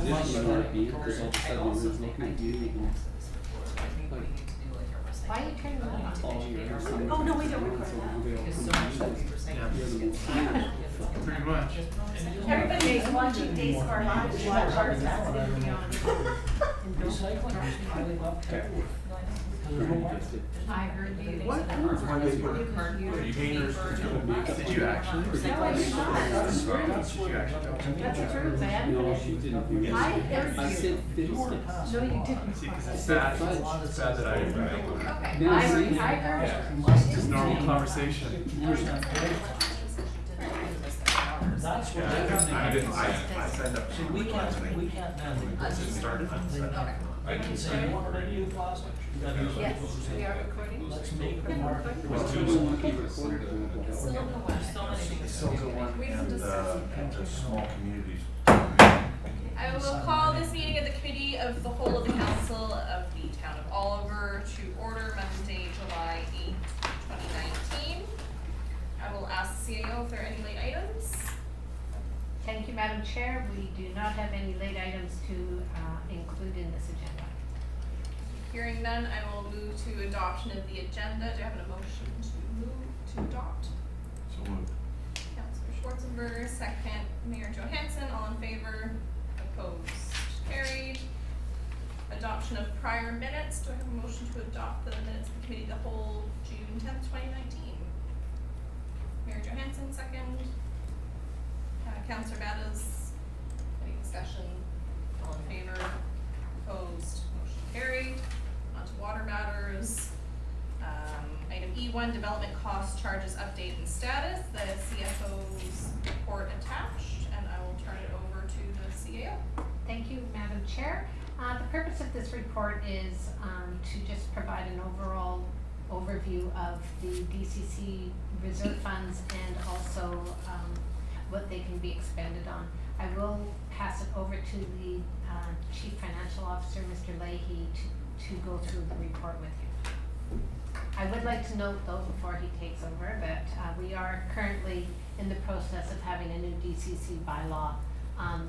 position you might be in, because all of a sudden you're looking at you and Why are you turning that on? Oh, no, we don't record that. Pretty much. Everybody's watching Days of Our Lives. We watch ours, that's gonna be on. I heard you. What? Did you actually? No, I did not. That's true, man. no, she didn't do I it. heard I you. said fixed it. No, you didn't. See, because it's sad that I Okay. Now, I see? heard. it's just normal conversation. That's what I didn't, I signed up. See, we can't manage. It started. I can say, you want to use plastic, you gotta use Yes, it. we are recording. Let's make the market. You don't want to keep recorded. The Silver one and the small communities. I will call this meeting of the Committee of the Whole of the Council of the Town of Oliver to order Monday, July 8th, 2019. I will ask the CAO if there are any late items. Thank you, Madam Chair. We do not have any late items to include in this agenda. Hearing none, I will move to adoption of the agenda. Do I have a motion to move to adopt? So moved. Councillor Schwarzenberger, second. Mayor Johansson, all in favor? Opposed? Carried. Adoption of prior minutes. Do I have a motion to adopt the minutes of the Committee of the Whole, June 10th, 2019? Mayor Johansson, second. Councillor Badas, any discussion? All in favor? Opposed? Motion carried. On to water matters. Item E1, development cost charges update and status. The CFO's report attached, and I will turn it over to the CAO. Thank you, Madam Chair. The purpose of this report is to just provide an overall overview of the DCC reserve funds and also what they can be expended on. I will pass it over to the Chief Financial Officer, Mr. Leahy, to go through the report with you. I would like to note though, before he takes over, that we are currently in the process of having a new DCC bylaw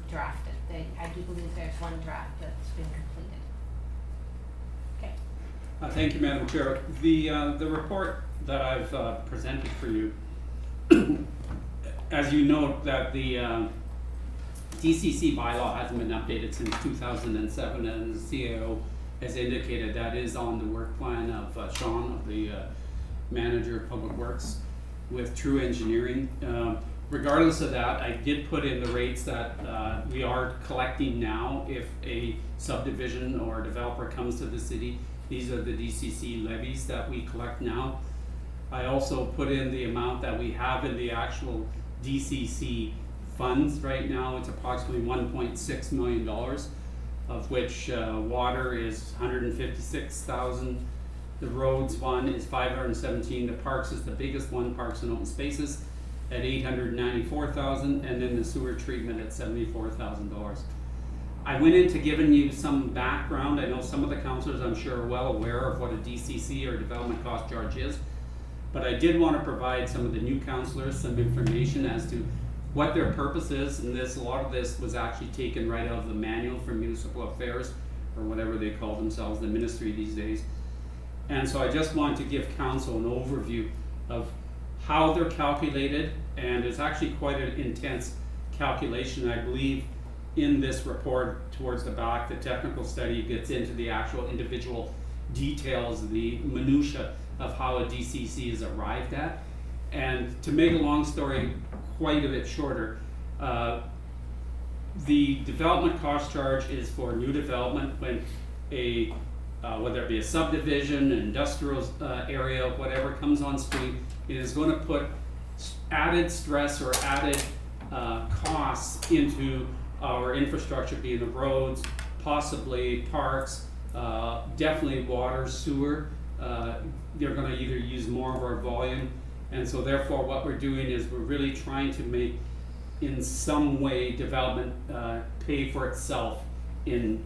drafted. I do believe there's one draft that's been completed. Okay. Thank you, Madam Chair. The report that I've presented for you, as you note that the DCC bylaw hasn't been updated since 2007, and the CAO has indicated that is on the work plan of Sean, of the manager of Public Works, with True Engineering. Regardless of that, I did put in the rates that we are collecting now if a subdivision or developer comes to the city. These are the DCC levies that we collect now. I also put in the amount that we have in the actual DCC funds right now. It's approximately $1.6 million, of which water is $156,000. The roads one is $517,000. The parks is the biggest one, parks and open spaces, at $894,000, and then the sewer treatment at $74,000. I went into giving you some background. I know some of the councillors, I'm sure, are well aware of what a DCC or development cost charge is, but I did want to provide some of the new councillors some information as to what their purpose is, and a lot of this was actually taken right out of the manual for municipal affairs, or whatever they call themselves, the ministry these days. And so I just wanted to give council an overview of how they're calculated, and it's actually quite an intense calculation. I believe in this report towards the back, the technical study gets into the actual individual details, the minutia of how a DCC is arrived at. And to make a long story quite a bit shorter, the development cost charge is for new development when a whether it be a subdivision, an industrial area, whatever comes on stream, it is going to put added stress or added costs into our infrastructure, being the roads, possibly parks, definitely water, sewer. They're going to either use more of our volume, and so therefore what we're doing is we're really trying to make in some way development pay for itself in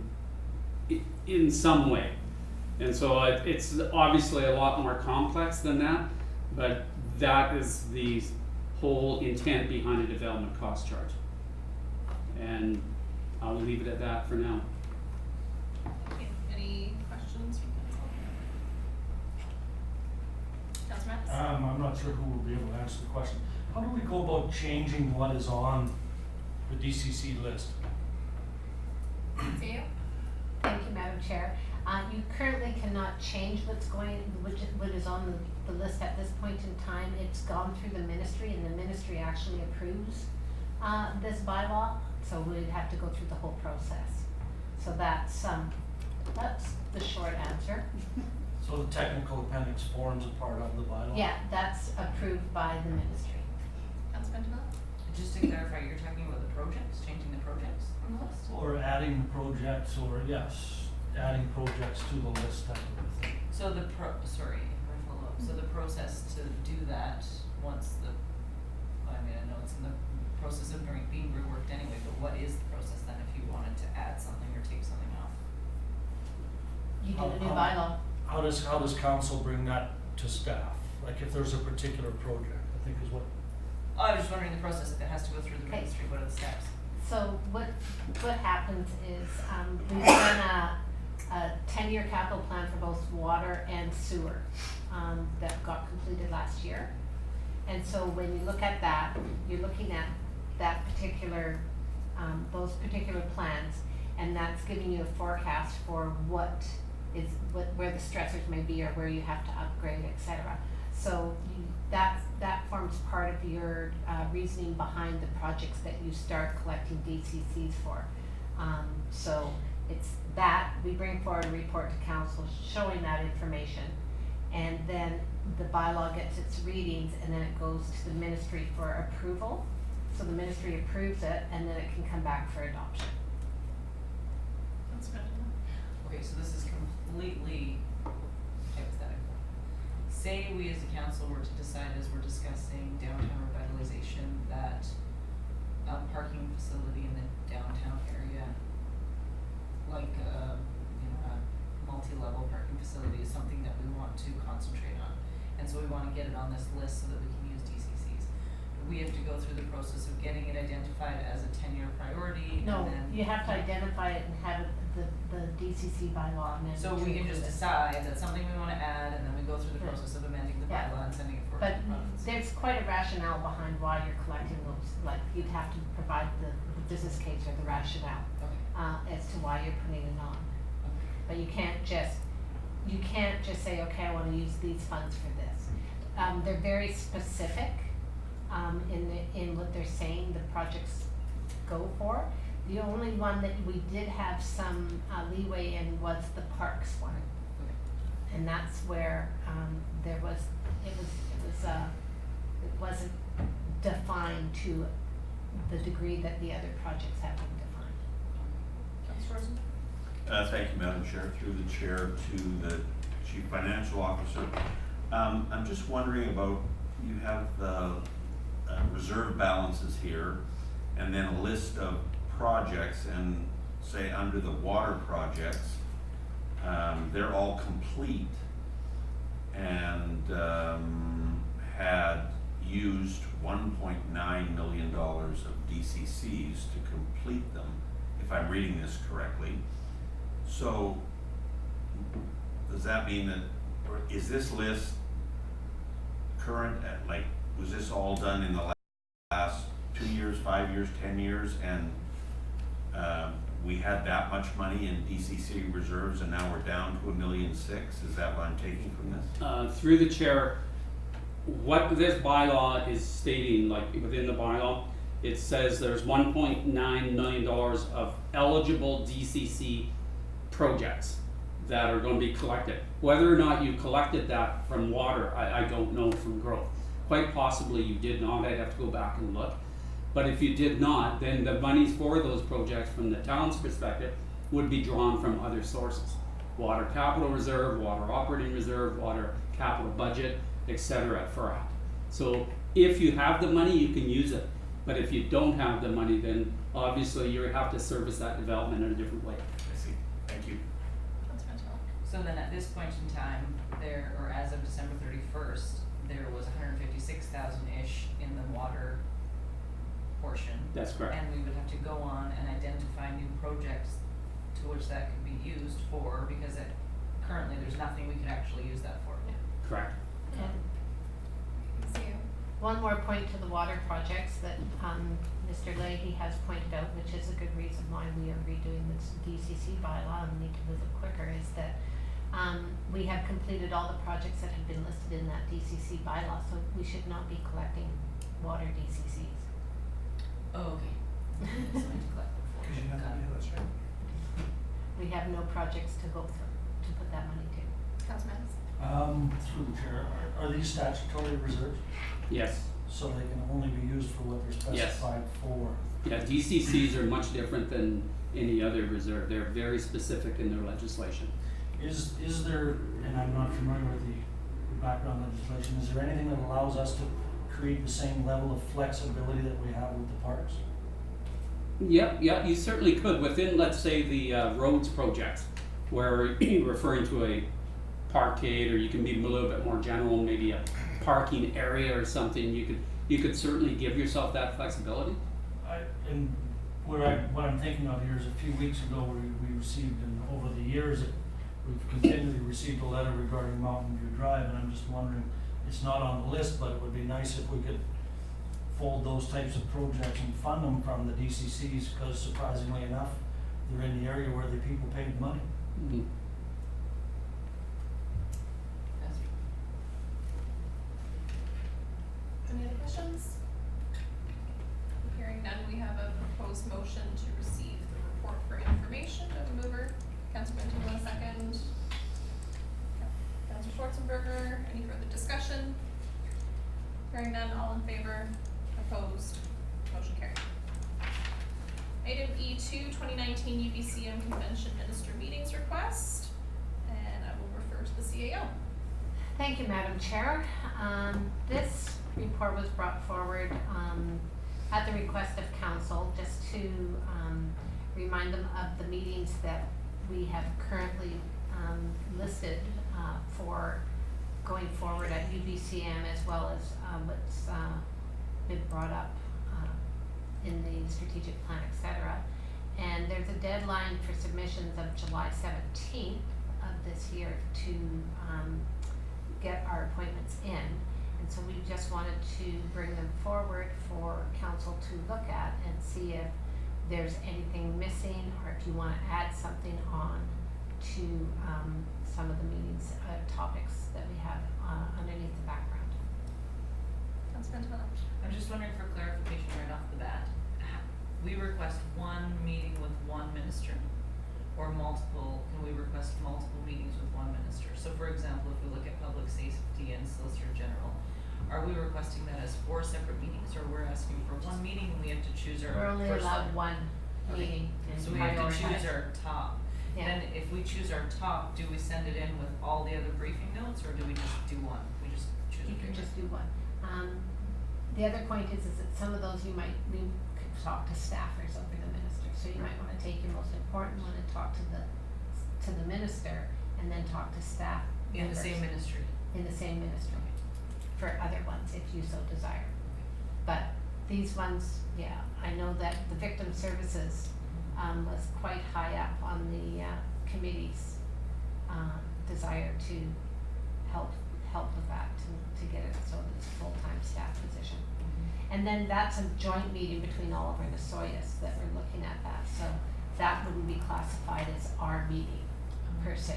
some way. And so it's obviously a lot more complex than that, but that is the whole intent behind a development cost charge. And I'll leave it at that for now. Okay, any questions from council? Councilor Mattis? I'm not sure who will be able to answer the question. How do we go about changing what is on the DCC list? CEO? Thank you, Madam Chair. You currently cannot change what is on the list at this point in time. It's gone through the ministry, and the ministry actually approves this bylaw, so we'd have to go through the whole process. So that's the short answer. So the technical appendix forms a part of the bylaw? Yeah, that's approved by the ministry. Councilor Benjamin? Just to clarify, you're talking about the projects, changing the projects on the list? Or adding projects, or yes, adding projects to the list type of a thing. So the sorry, if I follow up, so the process to do that, once I know it's in the process of being reworked anyway, but what is the process then if you wanted to add something or take something out? You did a new bylaw. How does council bring that to staff? Like if there's a particular project, I think is what. Oh, I was just wondering the process, if it has to go through the Okay. ministry, what are the steps? So what happens is, we've done a 10-year capital plan for both water and sewer, that got completed last year. And so when you look at that, you're looking at that particular, those particular plans, and that's giving you a forecast for where the stressors may be or where you have to upgrade, et cetera. So that forms part of your reasoning behind the projects that you start collecting DCCs for. So it's that, we bring forward a report to council showing that information, and then the bylaw gets its readings, and then it goes to the ministry for approval. So the ministry approves it, and then it can come back for adoption. Councilor Benjamin? Okay, so this is completely hypothetical. Say we as a council were to decide, as we're discussing downtown revitalization, that a parking facility in the downtown area, like a multi-level parking facility, is something that we want to concentrate on. And so we want to get it on this list so that we can use DCCs. We have to go through the process of getting it identified as a 10-year priority, No, and then. you have to identify it and have the DCC bylaw amended. So we can just to include it. decide that's something we wanna add, and then we go through the Yeah. process of amending the Yeah. bylaw and sending it forward But to the province. there's quite a rationale behind why you're collecting those, like, you'd have to provide the business case or the rationale, Okay, as to why you're putting it on. okay. But you can't just say, okay, I wanna use these funds for this. They're very specific, in what they're saying the projects go for. The only one that we did have some leeway in was the parks one. Okay. And that's where, it wasn't defined to the degree that the other projects have been defined. Councilor Rosen? Thank you, Madam Chair. Through the chair to the Chief Financial Officer. I'm just wondering about, you have the reserve balances here, and then a list of projects, and say under the water projects, they're all complete and had used $1.9 million of DCCs to complete them, if I'm reading this correctly. So does that mean that, or is this list current at, like, was this all done in the last 2 years, 5 years, 10 years, and we had that much money in DCC reserves and now we're down to $1.6 million? Is that what I'm taking from this? Through the chair, what this bylaw is stating, like within the bylaw, it says there's $1.9 million of eligible DCC projects that are going to be collected. Whether or not you collected that from water, I don't know from growth. Quite possibly you did not, I'd have to go back and look. But if you did not, then the monies for those projects from the town's perspective would be drawn from other sources. Water capital reserve, water operating reserve, water capital budget, etc. for it. So if you have the money, you can use it. But if you don't have the money, then obviously you have to service that development in a different way. I see. Thank you. Councilor Benjamin? So then at this point in time, or as of December 31st, there was 156,000-ish in the water portion. That's correct. And we would have to go on and identify new projects to which that could be used for, because currently there's nothing we could actually use that for. Correct. And See you. one more point to the water projects that, Mr. Leahy has pointed out, which is a good reason why we are redoing this DCC bylaw and need to move it quicker, is that, we have completed all the projects that have been listed in that DCC bylaw, so we should not be collecting water DCCs. Oh, okay. Something to collect before. Cause you have, Got it. yeah, that's right. We have no projects to go through, to put that money to. Councilman. Through the chair, are these statutory reserves? Yes. So they can only be used for what they're Yes. specified for? Yeah, DCCs are much different than any other reserve. They're very specific in their legislation. Is there, and I'm not familiar with the background legislation, is there anything that allows us to create the same level of flexibility that we have with the parks? Yeah, you certainly could within, let's say, the roads projects, where you're referring to a parkade, or you can be a little bit more general, maybe a parking area or something. You could certainly give yourself that flexibility. And what I'm thinking of here is a few weeks ago, we received, and over the years, we've continually received a letter regarding Mountain View Drive, and I'm just wondering, it's not on the list, but it would be nice if we could fold those types of projects and fund them from the DCCs, because surprisingly enough, they're in the area where the people paid money. Mhm. That's Any other questions? Hearing none, we have a proposed motion to receive the report for information. Do I have a mover? Councilman Tuma, second. Councilor Schwarzenberger, any further discussion? Hearing none, all in favor? Opposed? Motion carried. Item E2, 2019 UBCM Convention Minister Meetings Request, and I will refer to the CAO. Thank you, Madam Chair. This report was brought forward at the request of council, just to remind them of the meetings that we have currently listed for going forward at UBCM, as well as what's been brought up in the strategic plan, et cetera. And there's a deadline for submissions of July 17th of this year to get our appointments in. And so we just wanted to bring them forward for council to look at and see if there's anything missing, or if you wanna add something on to some of the meetings, topics that we have underneath the background. Councilman Tuma. I'm just wondering for clarification right off the bat. We request one meeting with one minister, or multiple, can we request multiple meetings with one minister? So for example, if we look at public safety and solicitor general, are we requesting that as 4 separate meetings, or we're asking for one meeting and we have to choose our We're only first allowed one? one meeting and So we have to choose prioritize. our top. Yeah. Then if we choose our top, do we send it in with all the other briefing notes, or do we just do one? We just choose a You can favorite? just do one. The other point is that some of those you could talk to staffers over the minister, so you might wanna take your most important one and talk to the minister, and then talk to staff In the members same ministry? in the same ministry for other ones, if you so desire. But these ones, yeah, I know that the victim services was quite high up on the committee's desire to help with that, to get it so that it's a full-time staff position. And then that's a joint meeting between Oliver and Osoyoos that we're looking at that, so that wouldn't be classified as our meeting per se.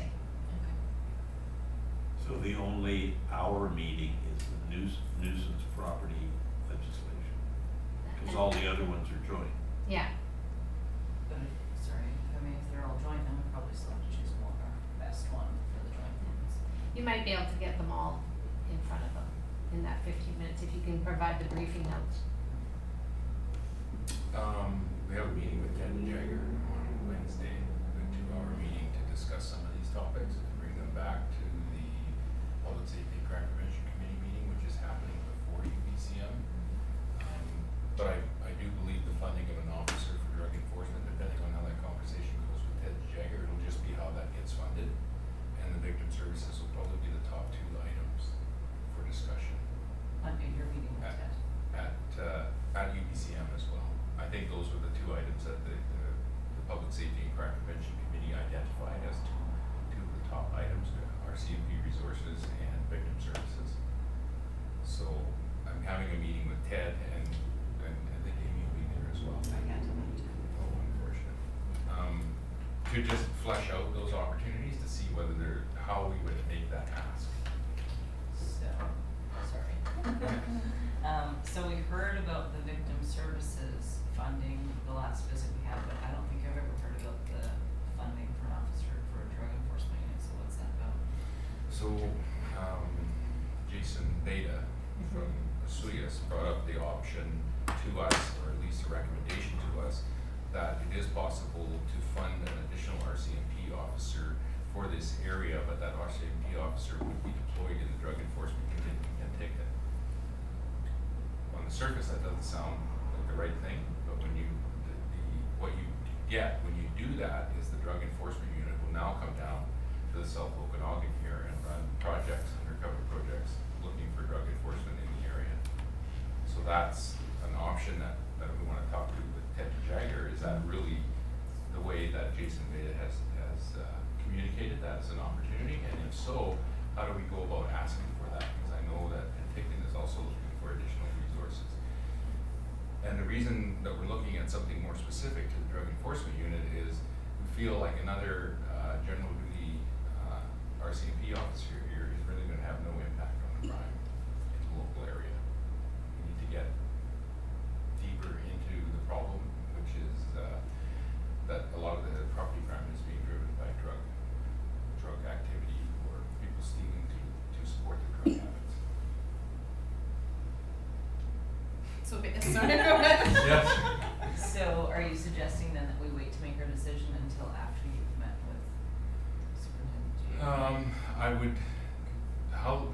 Okay. So the only hour meeting is the nuisance property legislation, because all the other ones are joint. Yeah, But if they're all joint, then we probably still have to choose one, our best one for the joint ones. you might be able to get them all in front of them in that 15 minutes, if you can provide the briefing notes. We have a meeting with Ted Jagger on Wednesday, a 2-hour meeting to discuss some of these topics and bring them back to the Public Safety and Crime Prevention Committee meeting, which is happening before UBCM. But I do believe the funding of an officer for drug enforcement, depending on how that conversation goes with Ted Jagger, it'll just be how that gets funded. And the victim services will probably be the top 2 items for discussion On your meeting with Ted. at UBCM as well. could just flesh out those opportunities to see whether how we would make that ask. So, sorry. So we heard about the victim services funding the last visit we had, but I don't think I've ever heard about the funding for an officer for a drug enforcement unit, so what's that about? So, Jason Beta from Suyas brought up the option to us, or at least a recommendation to us, that it is possible to fund an additional RCMP officer for this area, but that RCMP officer would be deployed in the drug enforcement unit and take it. On the surface, that doesn't sound like the right thing, but when you, what you get when you do that is the drug enforcement unit will now come down to the South Okanagan here and run projects, undercover projects, looking for drug enforcement in the area. So that's an option that we wanna talk to with Ted Jagger. Is that really the way that Jason Beta has communicated that as an opportunity? And if so, how do we go about asking for that? Because I know that Penticton is also looking for additional resources. And the reason that we're looking at something more specific to the drug enforcement unit is we feel like another general duty RCMP officer here is really gonna have no impact on the crime in the local area. We need to get deeper into the problem, which is that a lot of the property crime is being driven by drug activity or people stealing to support their drug habits. So, sorry, go ahead. Yes. So are you suggesting then that we wait to make our decision until after you've met with Superintendent Jagger? I would, how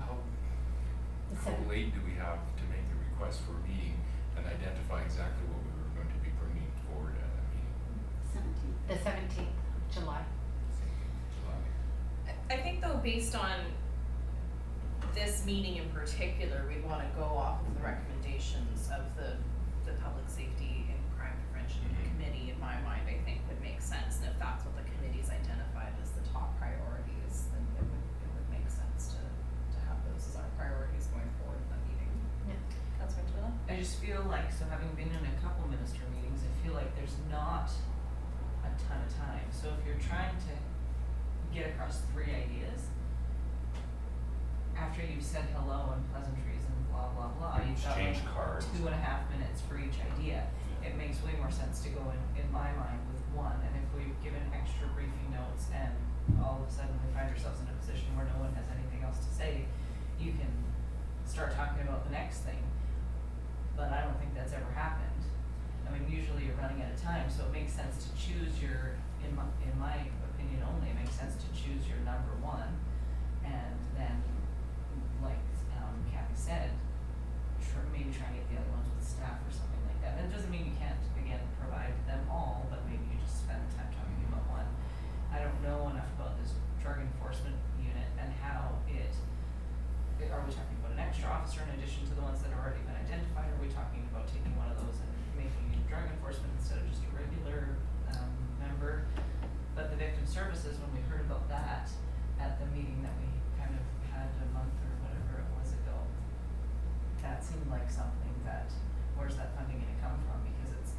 So- late do we have to make the request for a meeting and identify exactly what we were going to be bringing forward at that meeting? The 17th of July. July. I think though, based on this meeting in particular, we'd wanna go off of the recommendations of the Public Safety and Crime Prevention Mhm. Committee, in my mind, I think would make sense. And if that's what the committee's identified as the top priorities, then it would make sense to have those as our priorities going forward in that meeting. Yeah. Councilor Tula? I just feel like, so having been in a couple minister meetings, I feel like there's not a ton of time. So if you're trying to get across 3 ideas, after you've said hello and pleasantries and blah, blah, blah, you've got like Exchange cards. 2.5 minutes for each idea. It makes way more sense to go in my mind with one, and if we've given extra briefing notes and all of a sudden we find ourselves in a position where no one has anything else to say, you can start talking about the next thing. But I don't think that's ever happened. I mean, usually you're running out of time, so it makes sense to choose your, in my opinion only, it makes sense to choose your number one, and then, like, Kathy said, maybe try and get the other ones with staff or something like that. And it doesn't mean you can't, again, provide them all, but maybe you just spend the time talking about one. I don't know enough about this drug enforcement unit and how are we talking about an extra officer in addition to the ones that have already been identified? Are we talking about taking one of those and making it drug enforcement instead of just a regular member? But the victim services, when we heard about that at the meeting that we kind of had a month or whatever it was ago, that seemed like something that, where's that funding gonna come from? Because it's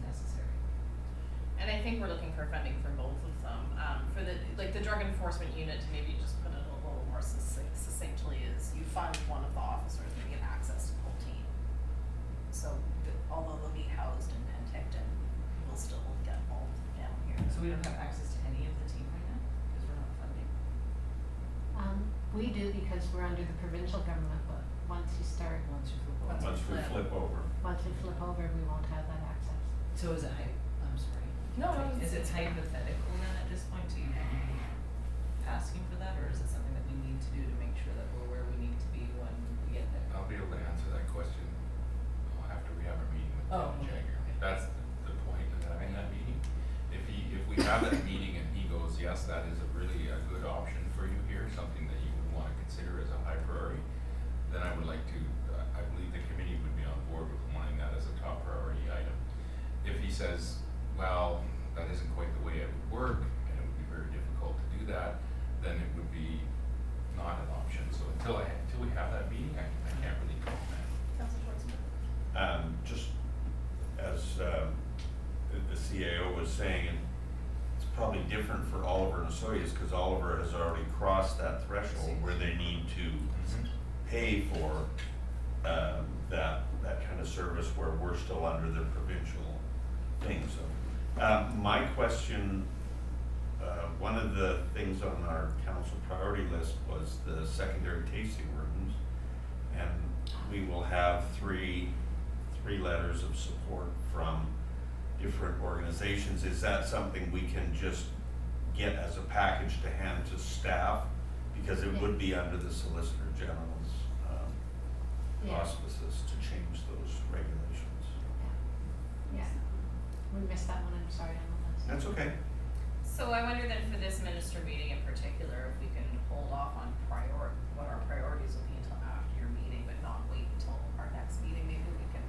necessary. And I think we're looking for funding for both of them. For the drug enforcement unit, to maybe just put it a little more succinctly, is you fund one of the officers and you get access to the whole team. So although they'll be housed in Penticton, we'll still get all of them down here. So we don't have access to any of the team right now, because we're not funding. We do because we're under the provincial government, but once you start, Once you flip over. Once we flip over. once we flip over, we won't have that access. So is it I'm sorry. No, Is it hypothetical then at this point to even be asking for that, or is it something that we need to do to make sure that we're where we need to be when we get there? I'll be able to answer that question after we have our meeting with Oh, Ted okay. Jagger. That's the point of having that meeting. If we have that meeting and he goes, yes, that is a really a good option for you here, something that you would wanna consider as a high priority, then I would like to, I believe the committee would be on board with wanting that as a top priority item. If he says, well, that isn't quite the way it would work, and it would be very difficult to do that, then it would be not an option. So until we have that meeting, I can't really comment. Councilor Schwarzenberg? Just as the CAO was saying, it's probably different for Oliver and Osoyoos, cause Oliver has already crossed that threshold where they need to pay for, that kind of service where we're still under the provincial thing, so. My question, one of the things on our council priority list was the secondary tasting rooms. And we will have three letters of support from different organizations. Is that something we can just get as a package to hand to staff? Because it would be under the Solicitor General's Yeah. auspices to change those regulations. Yeah, we missed that one, I'm sorry, on the list. That's okay. So I wonder then for this minister meeting in particular, if we can hold off on what our priorities will be until after your meeting, but not wait until our next meeting, maybe we can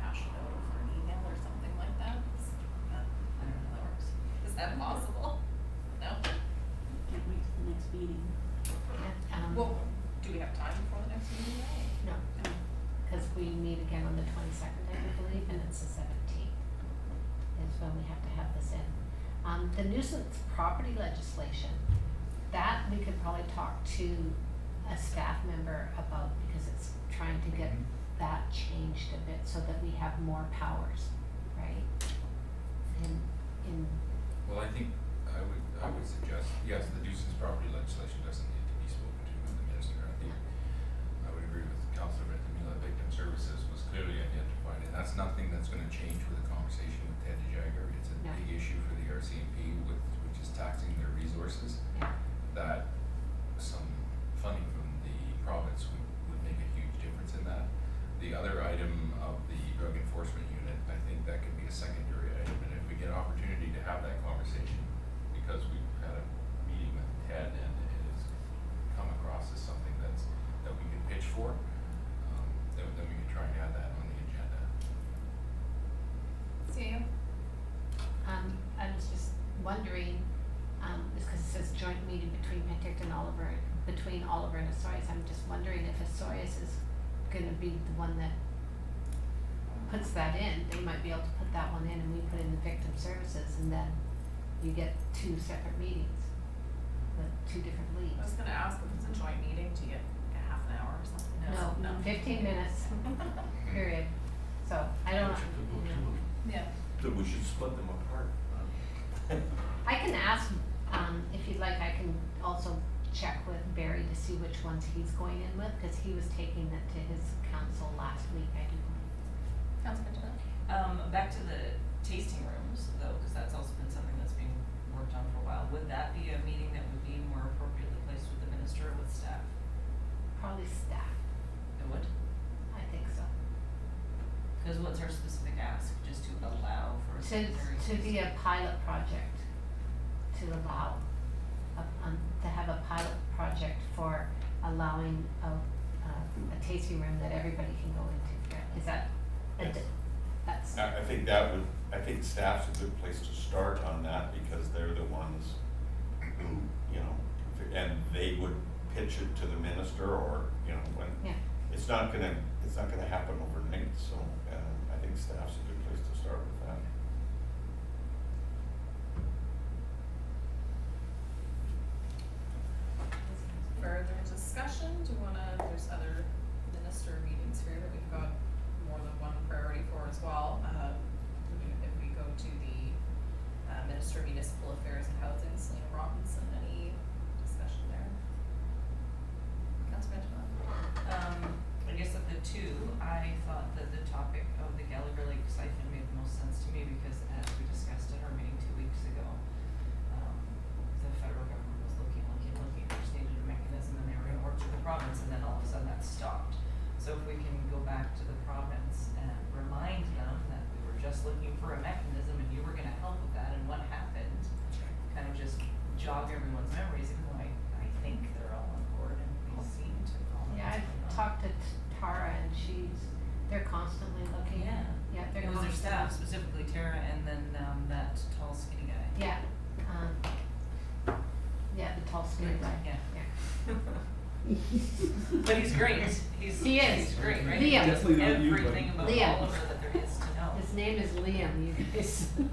hash it out over an email or something like that. I don't know how that works. Is that possible? No? Can't wait till the next meeting. Yeah, Well, do we have time before the next meeting? no, cause we meet again on the 22nd, I believe, and it's the 17th is when we have to have this in. The nuisance property legislation, that we could probably talk to a staff member about, because it's trying to get that changed a bit so that we have more powers, right? In Well, I think I would suggest, yes, the nuisance property legislation doesn't need to be spoken to with the minister. I think I would agree with Councilor Ventimiglia, victim services was clearly identified, and that's nothing that's gonna change with a conversation with Ted DeJager. It's a No. big issue for the RCMP which is taxing their resources. Yeah. That some funding from the province would make a huge difference in that. The other item of the drug enforcement unit, I think that could be a secondary item, and if we get an opportunity to have that conversation, because we've had a meeting with Ted and it has come across as something that we can pitch for, then we can try and add that on the agenda. See you? I was just wondering, just cause it says joint meeting between Penticton and Oliver and Osoyoos, I'm just wondering if Osoyoos is gonna be the one that puts that in. They might be able to put that one in and we put in the victim services, and then you get two separate meetings with two different I leads. was gonna ask if it's a joint meeting to get a half an hour or something. No, 15 minutes, period. So, I don't know. Yeah. So we should split them apart. I can ask, if you'd like, I can also check with Barry to see which ones he's going in with, cause he was taking it to his council last week, I do believe. Councilor Ventimiglia? Back to the tasting rooms though, cause that's also been something that's being worked on for a while. Would that be a meeting that would be more appropriately placed with the minister or with staff? Probably staff, It would? I think so. Cause what's our specific ask, just to allow for a secondary? To be a pilot project, to allow, to have a pilot project for allowing a tasting room that everybody can go into. Is that, Yes. that's, I think staff's a good place to start on that, because they're the ones who, you know, and they would pitch it to the minister, or, you know, when, yeah. it's not gonna happen overnight, so, I think staff's a good place to start with that. Further discussion, there's other minister meetings here that we've got more than one priority for as well. If we go to the Minister of Municipal Affairs and Housing, Selena Robinson, any discussion there? Councilor Ventimiglia? I guess of the two, I thought that the topic of the Gallagher Lake siphon made the most sense to me, because as we discussed at our meeting 2 weeks ago, the federal government was looking, just needed a mechanism, and they were gonna work with the province, and then all of a sudden that stopped. So if we can go back to the province and remind them that we were just looking for a mechanism and you were gonna help with that, and what happened, kind of just jog everyone's memories, even though I think they're all on board and we seem to all. Yeah, I've talked to Tara, and they're constantly looking. Yeah. Yeah, they're It was their constantly- staff, specifically Tara, and then that tall skinny guy. Yeah, yeah, the tall skinny guy. Yeah. But he's great, He is. he's great, right? Liam. Definitely not you, but- Everything about Liam. Oliver that there is to know. His name is Liam, you guys. There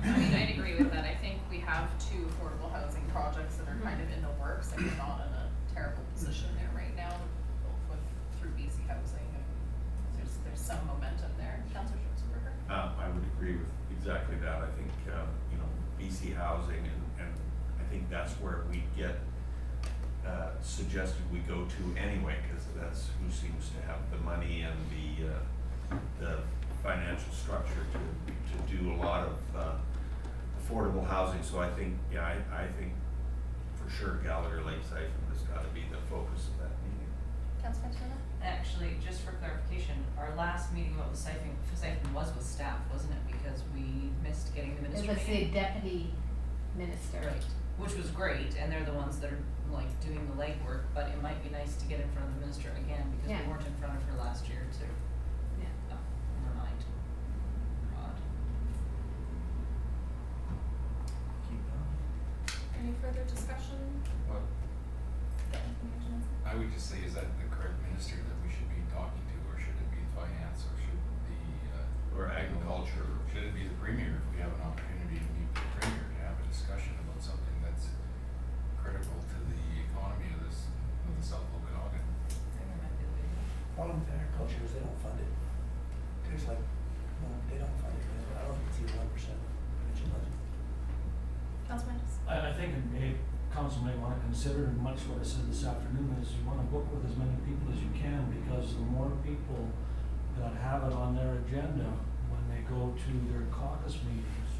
we go. I mean, I'd agree with that. I think we two affordable housing projects that are kind of in the works, and we're not in a terrible position there right now, both with, through BC Housing, and there's some momentum there. Councillor Schwarzenberger? I would agree with exactly that. I think, you know, BC Housing and I think that's where we get, suggested we go to anyway, cause that's who seems to have the money and the financial structure to do a lot of, affordable housing. So I think, yeah, I think for sure Gallagher Lake Siphon has gotta be the focus of that meeting. Councillor Turner? Actually, just for clarification, our last meeting about the siphon was with staff, wasn't it? Because we missed getting the It minister was the meeting. deputy minister. Right, which was great, and they're the ones that are like doing the legwork, but it might be nice to get in front of the minister again, because Yeah. we weren't in front of her last year too. Yeah. Oh, never mind. God. Keep going. Any further discussion? Well, Yeah, Mayor Johnson? I would just say, is that the correct minister that we should be talking to, or should it be finance, or should it be, Or agriculture. should it be the premier, if we have an opportunity to meet the premier, to have a discussion about something that's critical to the economy of this, of the South Okanagan? I think that might be the way to go. Problem with agriculture is they don't fund it. There's like, no, they don't fund it. I don't think it's even 1% provincial budget. Councillor Mendes? I think it council may wanna consider, and much what I said this afternoon, is you wanna book with as many people as you can, because the more people that have it on their agenda when they go to their caucus meetings,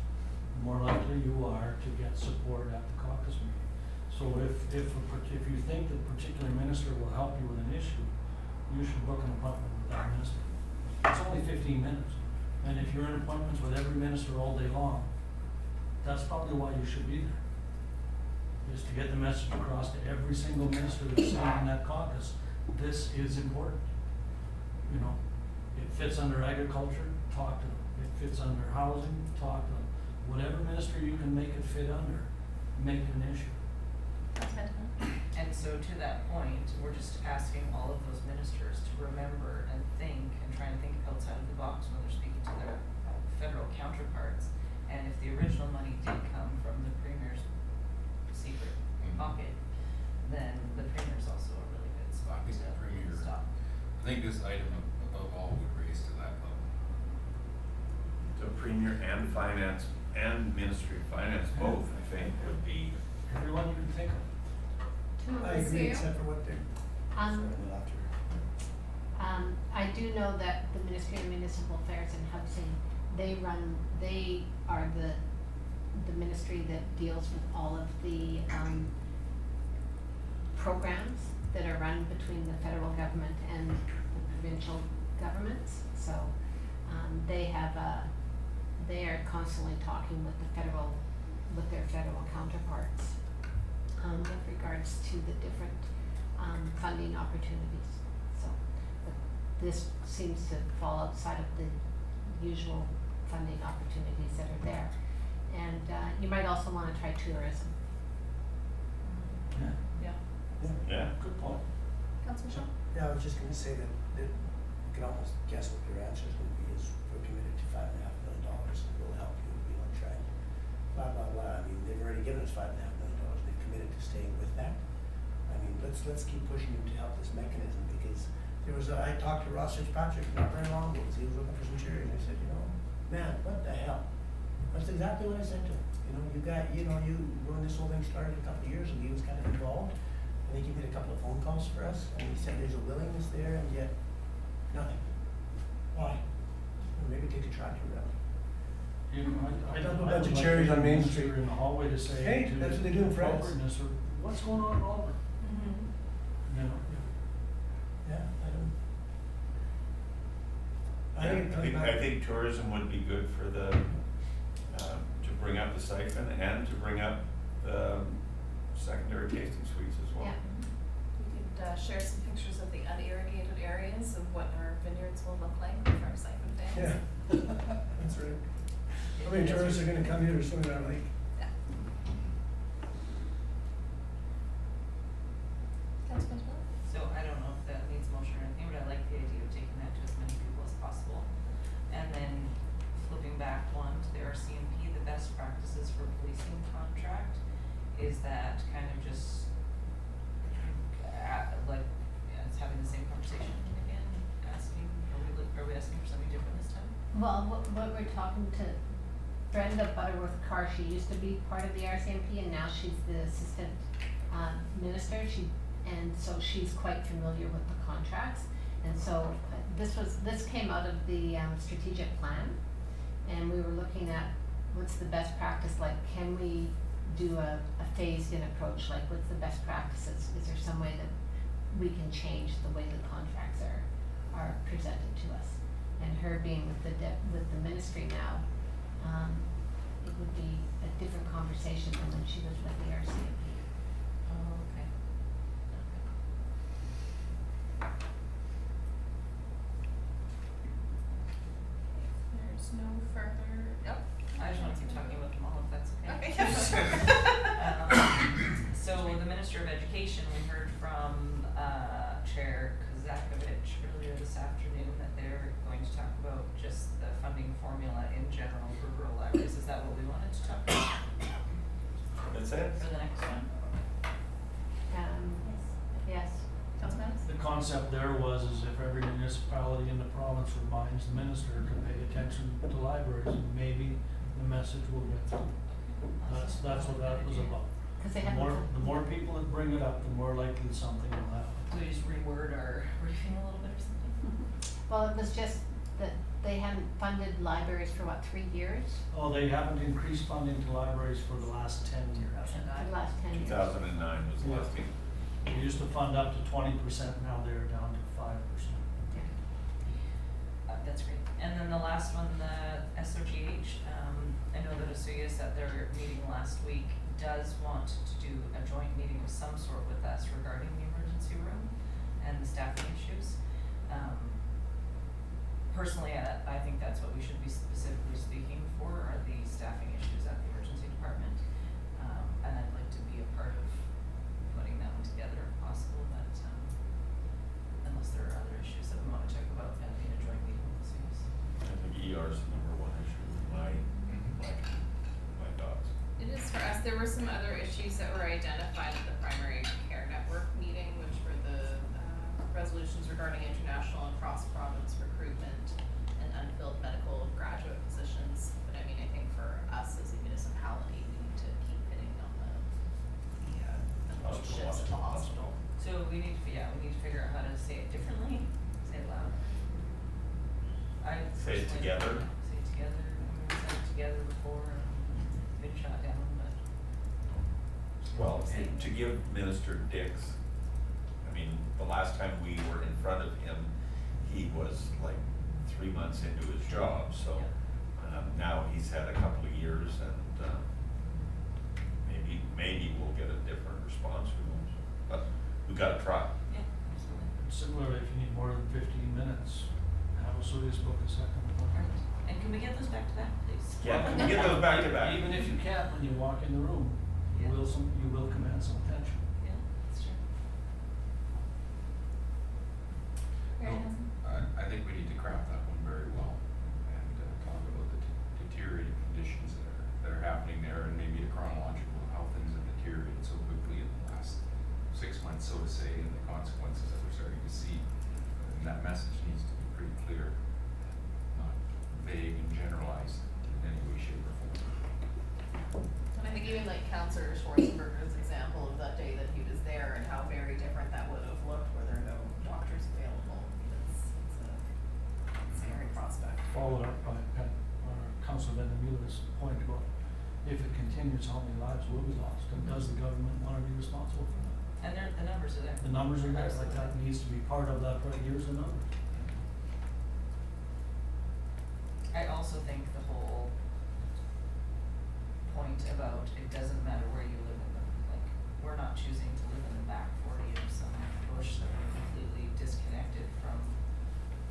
the more likely you are to get support at the caucus meeting. So if you think that a particular minister will help you with an issue, you should book an appointment with that minister. It's only 15 minutes, and if you're in appointments with every minister all day long, that's probably why you should be there, is to get the message across to every single minister that's sitting in that caucus. This is important. You know, it fits under agriculture, talk to them. It fits under housing, talk to them. Whatever minister you can make it fit under, make it an issue. Councillor Mendes? And so to that point, we're just asking all of those ministers to remember and think and try and think outside of the box when they're speaking to their federal counterparts. And if the original money did come from the premier's secret pocket, then the premier's also a really good spot I think to the premier, stop. I think this item above all would raise to that level. So Premier and Finance and Ministry of Finance both, I think, would be, Everyone you can think of. I agree, except for what they're, Um, we'll have to. I do know that the Ministry of Municipal Affairs and Housing, they are the ministry that deals with all of the, programs that are run between the federal government and the provincial governments. So, they are constantly talking with their federal counterparts, with regards to the different, funding opportunities. So, but this seems to fall outside of the usual funding opportunities that are there. And, you might also wanna try tourism. Yeah, Yeah. yeah. good point. Councillor Shaw? Yeah, I was just gonna say that you can almost guess what your answer is gonna be, is we're committed to $5.5 million, and we'll help you, we want to try, blah, blah, blah. I mean, they've already given us $5.5 million, they've committed to staying with that. I mean, let's keep pushing them to help this mechanism, because I talked to Ross Fitzpatrick not very long ago, he was looking for some chairs, and I said, man, what the hell? That's exactly what I said to him. You when this whole thing started a couple of years ago, he was kind of involved. I think he made a couple of phone calls for us, and he said there's a willingness there, and yet nothing. Why? Or maybe take a tractor rally. You know, I Talk would about like the cherries on Main the Street. minister in the hallway to say Hey, to that's what they do in France. appropriateness, or what's going on in Auburn, Mm-hmm. you know? Yeah, I think it comes back. I think tourism would be good for the, to bring up the siphon and to bring up the secondary tasting suites as well. Yeah. We could, share some pictures of the unirrigated areas of what our vineyards will look like with our siphon fans. Yeah, that's right. How many tourists are gonna come here to swim in our lake? Yeah. Councillor Mendes? So I don't know if that needs motion or anything, but I like the idea of taking that to as many people as possible. And then flipping back one to the RCMP, the best practices for policing contract. Is that kind of just, like, it's having the same conversation again, asking, are we asking for something different this time? Well, what we're talking to Brenda Butterworth Carr, she used to be part of the RCMP and now she's the assistant minister. And so she's quite familiar with the contracts. And so this came out of the strategic plan. And we were looking at what's the best practice, like can we do a phased in approach, like what's the best practices? Is there some way that we can change the way the contracts are presented to us? And her being with the ministry now, it would be a different conversation than when she was with the RCMP. Oh, okay. There's no further, yep. I just wanna keep talking about them all if that's okay. Okay, yeah, sure. So the Minister of Education, we heard from, Chair Kozakovich earlier this afternoon that they're going to talk about just the funding formula in general for rural libraries. Is that what we wanted to talk about That's it? for the next one? Yes. Councilman? The concept there was is if every municipality in the province reminds the minister to pay attention to libraries, maybe the message will get through. That's what that was about. Cause they The haven't. more people that bring it up, the more likely something will happen. Do we just reword our briefing a little bit or something? Well, it was just that they hadn't funded libraries for what, 3 years? Oh, they haven't increased funding to libraries for the last 10 years. The last 10 years. 2009 was the last meeting. We used to fund up to 20%, now they're down to 5%. That's great. And then the last one, the SOGH, I know that Asuya's at their meeting last week does want to do a joint meeting of some sort with us regarding the emergency room and the staffing issues. Personally, I think that's what we should be specifically speaking for, are the staffing issues at the emergency department. And I'd like to be a part of putting that one together if possible, but, unless there are other issues that we wanna talk about in a joint meeting with Asuya's. I think ER is the number one issue, my thoughts. It is for us. There were some other issues that were identified at the primary care network meeting, which were the resolutions regarding international and cross-province recruitment and unfilled medical graduate positions. But I mean, I think for us as a municipality, we need to keep hitting on the shifts at the hospital. So we need to, we need to figure out how to say it differently, say it loud. I Say it personally- together. Say it together, I mean, we said it together before, and been shot down, but. Well, and to give Minister Dix, I mean, the last time we were in front of him, he was like 3 months into his job, so now he's had a couple of years and maybe we'll get a different response, who knows? But we gotta try. Yeah, absolutely. Similarly, if you need more than 15 minutes, have Asuya's book a second one. Right. And can we get those back to back, please? Yeah, can we get those back to back? Even if you can't, when you walk in the room, you Yeah. will command some attention. Yeah, that's true. I think we need to craft that one very well and talk about the deteriorating conditions that are happening there and maybe the chronological of how things have deteriorated so quickly in the last 6 months, so to say, and the consequences that we're starting to see. And that message needs to be pretty clear, not vague and generalized in any way, shape, or form. And I think even like Councillor Schwarzenberger's example of that day that he was there and how very different that would have looked were there no doctors available. It's a scary prospect. Followed up by Councilor Vandermeulen's point about if it continues, how many lives will be lost? And does the government want to be responsible for that? And the numbers are there. The numbers are there, like that needs to be part of that, right, here's the numbers. I also think the whole point about it doesn't matter where you live in the, like, we're not choosing to live in the back 40 of some bush that we're completely disconnected from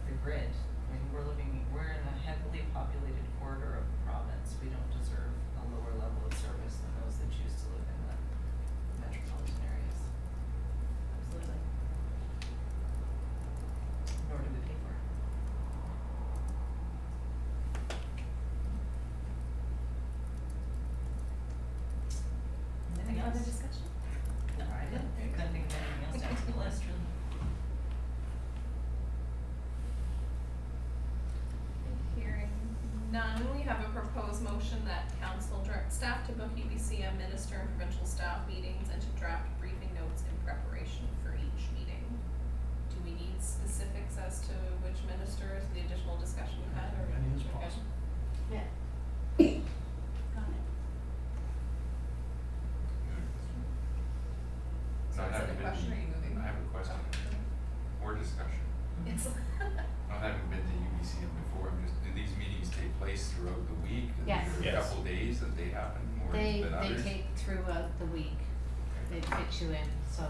the grid. I mean, we're in a heavily populated corridor of the province. We don't deserve a lower level of service than those that choose to live in the metropolitan areas. Absolutely. Nor do we pay for it. proposed motion that council direct staff to book UBCM minister and provincial staff meetings and to draft briefing notes in preparation for each meeting. Do we need specifics as to which ministers, the additional discussion we've had, or? Any is Okay. possible. Yeah. Got it. So Not is it having a been question, or are you moving? I have a question, more discussion. Yes. Not having been to UBCM before, I'm just, do these meetings take place throughout the week? Yes. Is there a Yes. couple days that they happen more They than others? take throughout the week, they fit you in, so,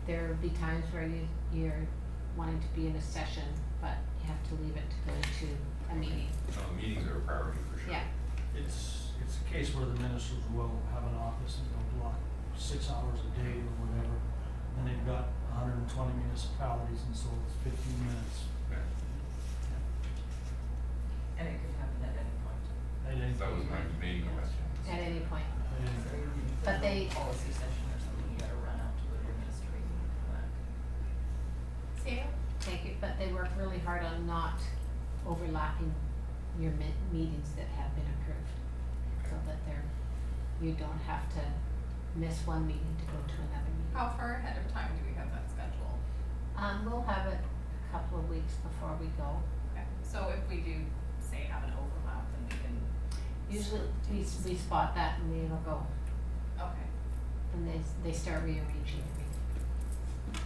there'll be times where you're wanting to be in a session, but you have to leave it to go to a meeting. So the meetings are a priority for sure. Yeah, It's a case where the ministers will have an office and they'll block 6 hours a day or whatever. And they've got 120 municipalities, and so it's 15 minutes. Okay. And it could happen at any point. At any That was my point. main question. at any point. So you're meeting for But a they- policy session or something, you gotta run out to go to your ministry and come back. Celia? Thank you, but they work really hard on not overlapping your meetings that have been approved, so that you don't have to miss one meeting to go to another meeting. How far ahead of time do we have that scheduled? We'll have it a couple of weeks before we go. Okay, so if we do, say, have an overlap, then we can. Usually, we spot that and we will go, Okay. and they start rearranging everything.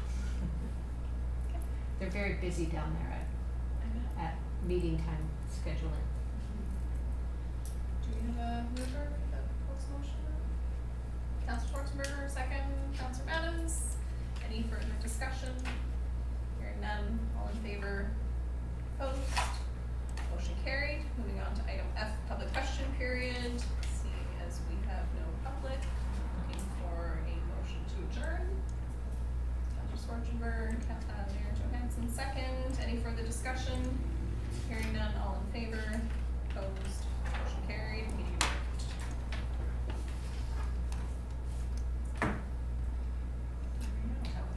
They're very busy down there at meeting time scheduling. Do we have a mover for the proposed motion? Councilor Schwarzenberger, second, Councilor Adams, any further discussion? Hearing none, all in favor, opposed, motion carried. Moving on to item F, public question period, seeing as we have no public, looking for a motion to adjourn. Councilor Schwarzenberger, Mayor Johansson, second, any further discussion? Hearing none, all in favor, opposed, motion carried, meeting adjourned.